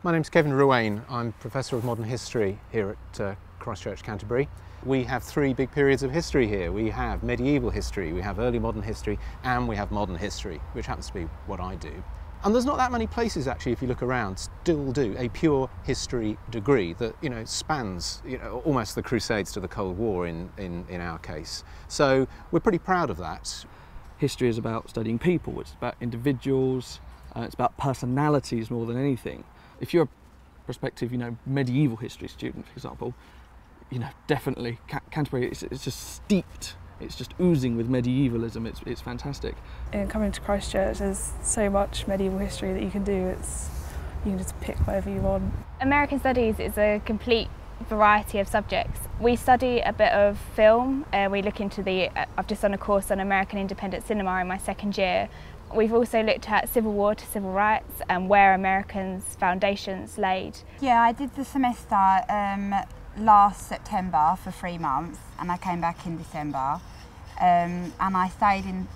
My name's Kevin Ruane. I'm Professor of Modern History here at Christ Church, Canterbury. We have three big periods of history here. We have medieval history, we have early modern history, and we have modern history, which happens to be what I do. And there's not that many places actually, if you look around, still do a pure history degree that, spans, almost the Crusades to the Cold War in our case. So we're pretty proud of that. History is about studying people, it's about individuals, it's about personalities more than anything. If you're a prospective, medieval history student, for example, definitely Canterbury, it's just steeped. It's just oozing with medievalism. It's fantastic. In coming to Christ Church, there's so much medieval history that you can do. You can just pick whatever you want. American Studies is a complete variety of subjects. We study a bit of film. We look into I've just done a course on American independent cinema in my second year. We've also looked at Civil War to civil rights and where Americans' foundations laid. Yeah, I did the semester last September for 3 months, and I came back in December, and I stayed in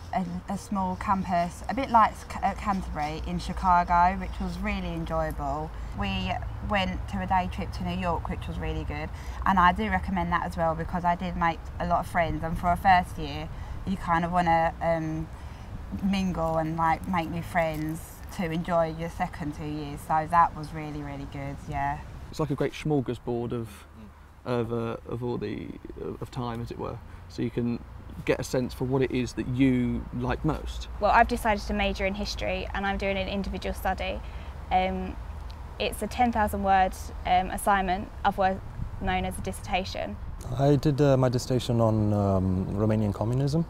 a small campus, a bit like Canterbury, in Chicago, which was really enjoyable. We went to a day trip to New York, which was really good, and I do recommend that as well because I did make a lot of friends, and for a first year you kind of want to mingle and make new friends to enjoy your second 2 years, so that was really, really good. Yeah, it's like a great smorgasbord of time, as it were, so you can get a sense for what it is that you like most. Well, I've decided to major in history and I'm doing an individual study. It's a 10,000 word assignment, otherwise known as a dissertation. I did my dissertation on Romanian communism,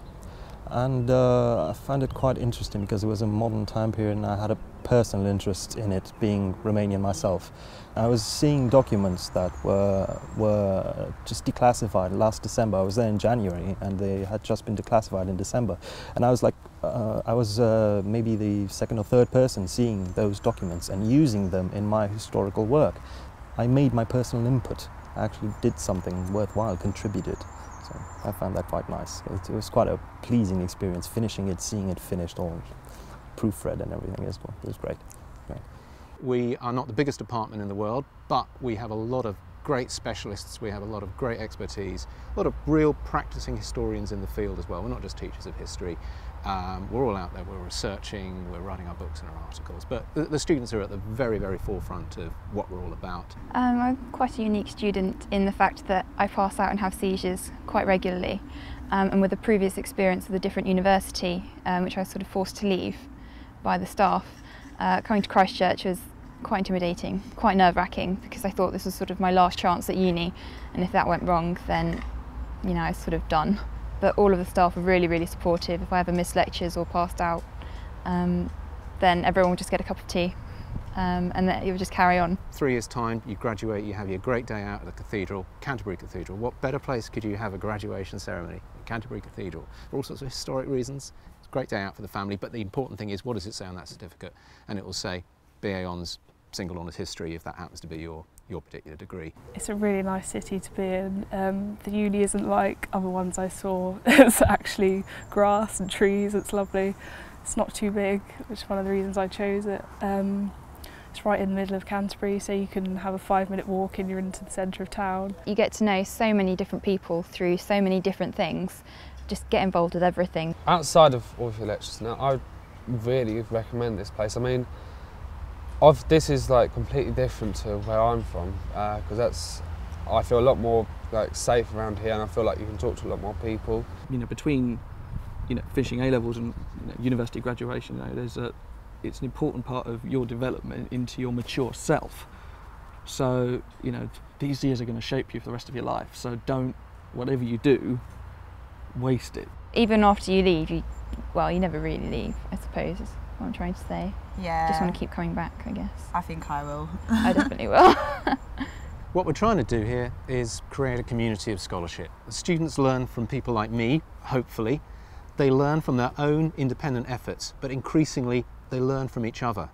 and I found it quite interesting because it was a modern time period and I had a personal interest in it, being Romanian myself. I was seeing documents that were just declassified last December. I was there in January and they had just been declassified in December. And I was like, I was maybe the second or third person seeing those documents and using them in my historical work. I made my personal input. I actually did something worthwhile, contributed. So I found that quite nice. It was quite a pleasing experience, finishing it, seeing it finished, all proofread and everything. It was great. We are not the biggest department in the world, but we have a lot of great specialists, we have a lot of great expertise, a lot of real practicing historians in the field as well. We're not just teachers of history. We're all out there, we're researching, we're writing our books and our articles, but the students are at the very, very forefront of what we're all about. I'm quite a unique student in the fact that I pass out and have seizures quite regularly, and with a previous experience of a different university, which I was sort of forced to leave by the staff, coming to Christ Church was quite intimidating, quite nerve-wracking, because I thought this was sort of my last chance at uni, and if that went wrong then I was sort of done. But all of the staff were really, really supportive. If I ever missed lectures or passed out, then everyone would just get a cup of tea and then it would just carry on. 3 years' time, you graduate, you have your great day out at the cathedral, Canterbury Cathedral. What better place could you have a graduation ceremony? Canterbury Cathedral. For all sorts of historic reasons. It's a great day out for the family, but the important thing is, what does it say on that certificate? And it will say BA Honours, Single Honours History, if that happens to be your particular degree. It's a really nice city to be in. The uni isn't like other ones I saw. It's actually grass and trees, it's lovely. It's not too big, which is one of the reasons I chose it. It's right in the middle of Canterbury, so you can have a 5-minute walk and you're into the centre of town. You get to know so many different people through so many different things. Just get involved with everything. Outside of all of your lectures now, I really recommend this place. I mean, this is like completely different to where I'm from, because I feel a lot more safe around here, and I feel like you can talk to a lot more people. Between finishing A-levels and university graduation, it's an important part of your development into your mature self. So these years are going to shape you for the rest of your life. So don't, whatever you do, waste it. Even after you leave, you never really leave, I suppose, is what I'm trying to say. Yeah. Just want to keep coming back, I guess. I think I will. I definitely will. What we're trying to do here is create a community of scholarship. The students learn from people like me, hopefully. They learn from their own independent efforts, but increasingly they learn from each other.